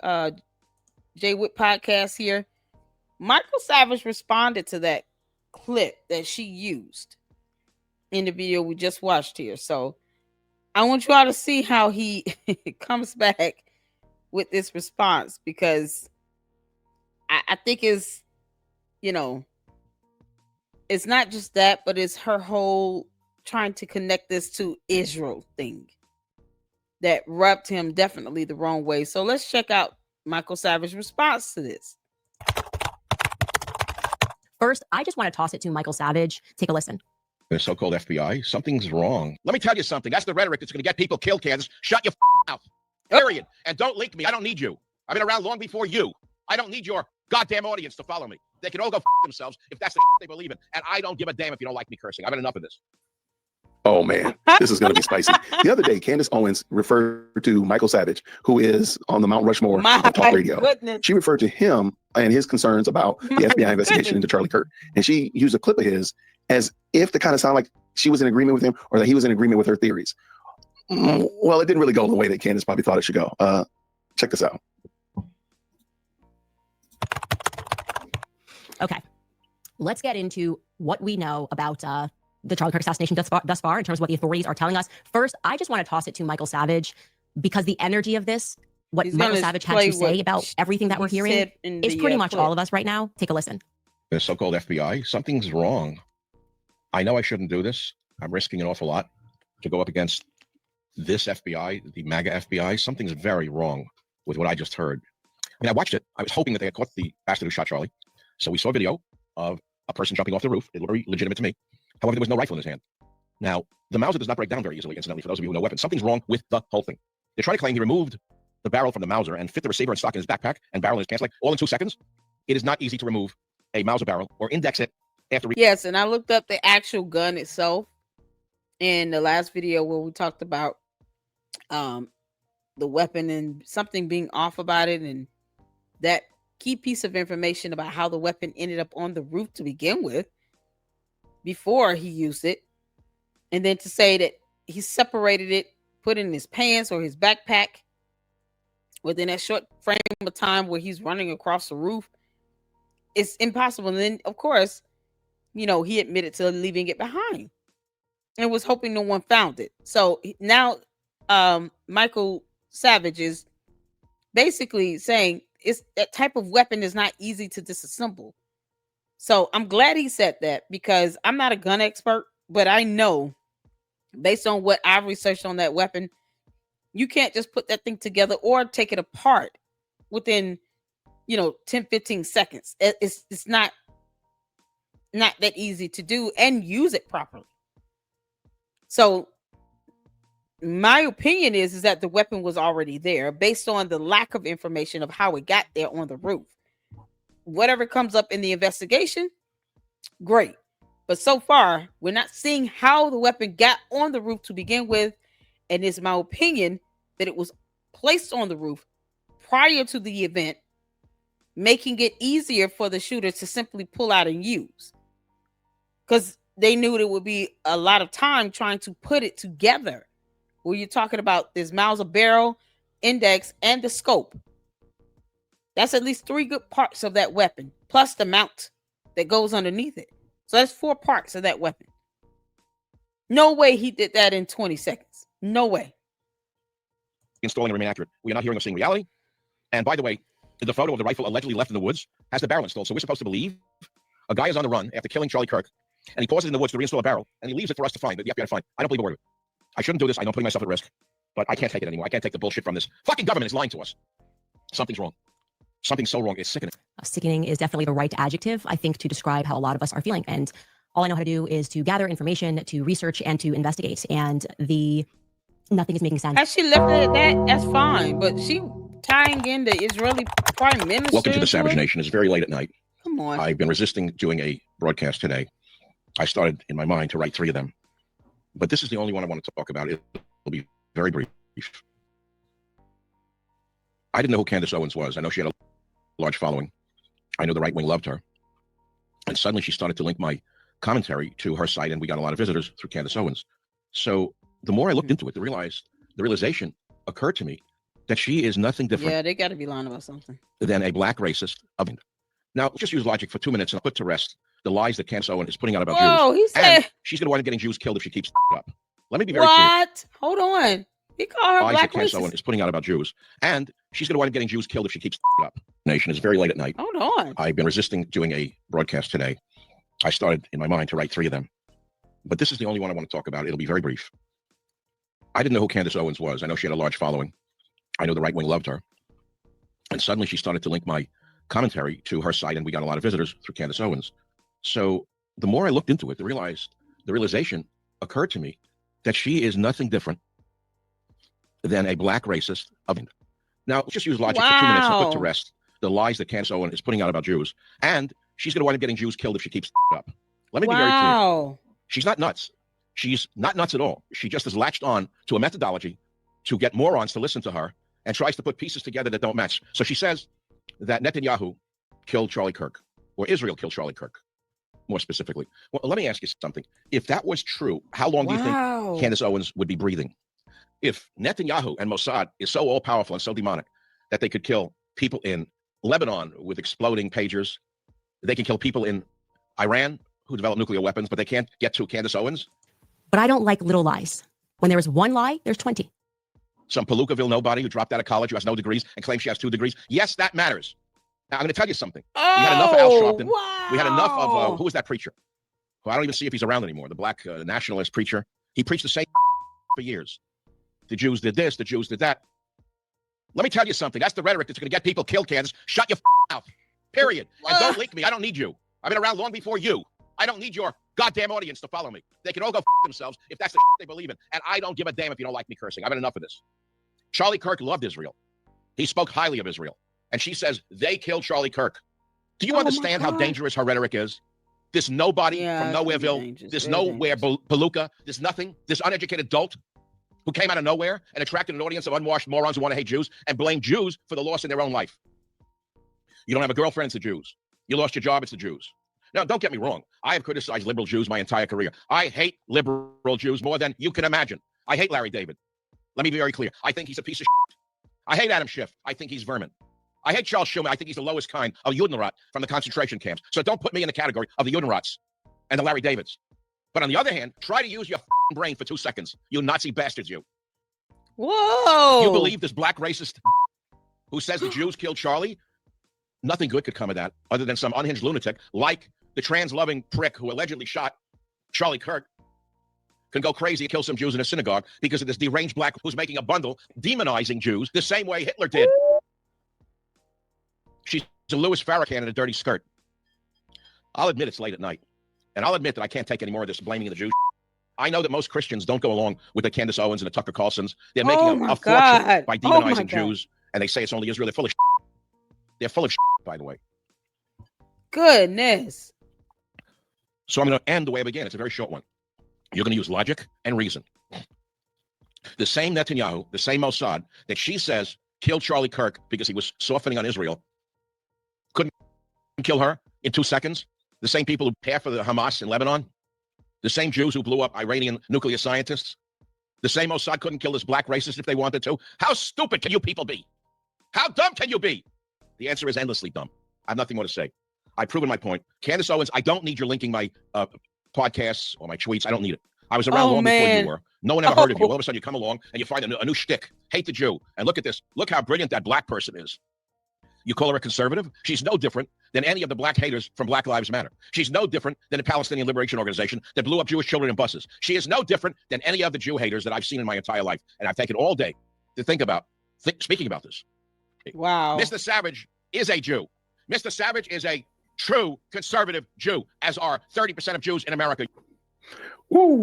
uh, Jay Witt podcast here. Michael Savage responded to that clip that she used in the video we just watched here. So I want you all to see how he comes back with this response, because I think is, you know, it's not just that, but it's her whole trying to connect this to Israel thing that rubbed him definitely the wrong way. So let's check out Michael Savage's response to this. First, I just want to toss it to Michael Savage. Take a listen. The so-called FBI, something's wrong. Let me tell you something. That's the rhetoric that's going to get people killed, Candace. Shut your mouth. Period. And don't link me. I don't need you. I've been around long before you. I don't need your goddamn audience to follow me. They can all go themselves if that's the they believe in. And I don't give a damn if you don't like me cursing. I've had enough of this. Oh, man, this is going to be spicy. The other day, Candace Owens referred to Michael Savage, who is on the Mount Rushmore of talk radio. Goodness. She referred to him and his concerns about the FBI investigation into Charlie Kirk. And she used a clip of his as if to kind of sound like she was in agreement with him or that he was in agreement with her theories. Well, it didn't really go the way that Candace probably thought it should go. Check this out. Okay, let's get into what we know about the Charlie Kirk assassination thus far in terms of what the authorities are telling us. First, I just want to toss it to Michael Savage, because the energy of this, what Michael Savage had to say about everything that we're hearing is pretty much all of us right now. Take a listen. The so-called FBI, something's wrong. I know I shouldn't do this. I'm risking an awful lot to go up against this FBI, the MAGA FBI. Something's very wrong with what I just heard. I mean, I watched it. I was hoping that they had caught the bastard who shot Charlie. So we saw a video of a person jumping off the roof. It looked very legitimate to me. However, there was no rifle in his hand. Now, the Mauser does not break down very easily, incidentally, for those of you who know weapons. Something's wrong with the whole thing. They're trying to claim he removed the barrel from the Mauser and fit the receiver and stock in his backpack and barrel in his pants, like all in 2 seconds. It is not easy to remove a Mauser barrel or index it after. Yes, and I looked up the actual gun itself in the last video where we talked about the weapon and something being off about it, and that key piece of information about how the weapon ended up on the roof to begin with before he used it, and then to say that he separated it, put it in his pants or his backpack within that short frame of time where he's running across the roof. It's impossible. And then, of course, you know, he admitted to leaving it behind and was hoping no one found it. So now Michael Savage is basically saying it's that type of weapon is not easy to disassemble. So I'm glad he said that, because I'm not a gun expert, but I know based on what I've researched on that weapon, you can't just put that thing together or take it apart within, 10, 15 seconds. It's not that easy to do and use it properly. So my opinion is that the weapon was already there based on the lack of information of how it got there on the roof. Whatever comes up in the investigation, great. But so far, we're not seeing how the weapon got on the roof to begin with. And it's my opinion that it was placed on the roof prior to the event, making it easier for the shooter to simply pull out and use. Because they knew there would be a lot of time trying to put it together. Where you're talking about this Mauser barrel, index, and the scope. That's at least 3 good parts of that weapon, plus the mount that goes underneath it. So that's 4 parts of that weapon. No way he did that in 20 seconds. No way. Installing to remain accurate. We are not hearing or seeing reality. And by the way, the photo of the rifle allegedly left in the woods has the barrel installed. So we're supposed to believe a guy is on the run after killing Charlie Kirk, and he pauses in the woods to reinstall a barrel, and he leaves it for us to find, the FBI to find. I don't believe a word of it. I shouldn't do this. I know I'm putting myself at risk, but I can't take it anymore. I can't take the bullshit from this fucking government. It's lying to us. Something's wrong. Something's so wrong. It's sickening. Sickening is definitely the right adjective, I think, to describe how a lot of us are feeling. And all I know how to do is to gather information, to research, and to investigate. And nothing is making sense. As she left it at that, that's fine. But she tying in the Israeli prime minister. Welcome to the Savage Nation. It's very late at night. Come on. I've been resisting doing a broadcast today. I started in my mind to write 3 of them, but this is the only one I want to talk about. It will be very brief. I didn't know who Candace Owens was. I know she had a large following. I know the right wing loved her. And suddenly she started to link my commentary to her site, and we got a lot of visitors through Candace Owens. So the more I looked into it, the realization occurred to me that she is nothing different. Yeah, they got to be lying about something. Than a black racist. Now, just use logic for 2 minutes and put to rest the lies that Candace Owens is putting out about Jews. He said and she's going to wind up getting Jews killed if she keeps up. Let me be very clear. What? Hold on. He called her Lies black that Candace Owens is putting out about Jews, and she's going to wind up getting Jews killed if she keeps up. Nation, is very late at night. Hold on. I've been resisting doing a broadcast today. I started in my mind to write 3 of them, but this is the only one I want to talk about. It'll be very brief. I didn't know who Candace Owens was. I know she had a large following. I know the right wing loved her. And suddenly she started to link my commentary to her site, and we got a lot of visitors through Candace Owens. So the more I looked into it, the realization occurred to me that she is nothing different than a black racist. Now, let's just use logic for 2 minutes and put to rest the lies that Candace Owens is putting out about Jews. And she's going to wind up getting Jews killed if she keeps up. Let me be very clear. She's not nuts. She's not nuts at all. She just has latched on to a methodology to get morons to listen to her and tries to put pieces together that don't match. So she says that Netanyahu killed Charlie Kirk, or Israel killed Charlie Kirk, more specifically. Well, let me ask you something. If that was true, how long do you think Candace Owens would be breathing? If Netanyahu and Mossad is so all-powerful and so demonic that they could kill people in Lebanon with exploding pagers, they can kill people in Iran who develop nuclear weapons, but they can't get to Candace Owens? But I don't like little lies. When there is one lie, there's 20. Some Palookaville nobody who dropped out of college, who has no degrees and claims she has 2 degrees. Yes, that matters. Now, I'm going to tell you something. We had enough of Al Sharpton. Wow. We had enough of, who was that preacher? Who I don't even see if he's around anymore, the black nationalist preacher. He preached the same for years. The Jews did this, the Jews did that. Let me tell you something. That's the rhetoric that's going to get people killed, Candace. Shut your mouth. Period. And don't link me. I don't need you. I've been around long before you. I don't need your goddamn audience to follow me. They can all go themselves if that's the they believe in. And I don't give a damn if you don't like me cursing. I've had enough of this. Charlie Kirk loved Israel. He spoke highly of Israel. And she says, they killed Charlie Kirk. Do you understand how dangerous her rhetoric is? This nobody from Nowhereville, this nowhere Palooka, this nothing, this uneducated dolt who came out of nowhere and attracted an audience of unwashed morons who want to hate Jews and blame Jews for the loss in their own life. You don't have a girlfriend, it's the Jews. You lost your job, it's the Jews. Now, don't get me wrong. I have criticized liberal Jews my entire career. I hate liberal Jews more than you can imagine. I hate Larry David. Let me be very clear. I think he's a piece of shit. I hate Adam Schiff. I think he's vermin. I hate Charles Schumer. I think he's the lowest kind of Judenrat from the concentration camps. So don't put me in the category of the Judenrats and the Larry Davids. But on the other hand, try to use your brain for 2 seconds, you Nazi bastards, you. Whoa. You believe this black racist who says the Jews killed Charlie? Nothing good could come of that other than some unhinged lunatic like the trans-loving prick who allegedly shot Charlie Kirk can go crazy and kill some Jews in a synagogue because of this deranged black who's making a bundle demonizing Jews the same way Hitler did. She's a Louis Farrakhan in a dirty skirt. I'll admit it's late at night. And I'll admit that I can't take any more of this blaming of the Jews. I know that most Christians don't go along with the Candace Owens and the Tucker Carlsons. They're making a fortune by demonizing Jews. And they say it's only Israel. They're full of shit. They're full of shit, by the way. Goodness. So I'm going to end the way I began. It's a very short one. You're going to use logic and reason. The same Netanyahu, the same Mossad that she says killed Charlie Kirk because he was softening on Israel, couldn't kill her in 2 seconds. The same people who care for the Hamas in Lebanon, the same Jews who blew up Iranian nuclear scientists, the same Mossad couldn't kill this black racist if they wanted to. How stupid can you people be? How dumb can you be? The answer is endlessly dumb. I have nothing more to say. I've proven my point. Candace Owens, I don't need your linking my podcasts or my tweets. I don't need it. I was around long before you were. No one ever heard of you. All of a sudden you come along and you find a new shtick. Hate the Jew. And look at this. Look how brilliant that black person is. You call her a conservative? She's no different than any of the black haters from Black Lives Matter. She's no different than the Palestinian Liberation Organization that blew up Jewish children in buses. She is no different than any of the Jew haters that I've seen in my entire life. And I've taken all day to think about speaking about this. Wow. Mr. Savage is a Jew. Mr. Savage is a true conservative Jew, as are 30% of Jews in America. Woo.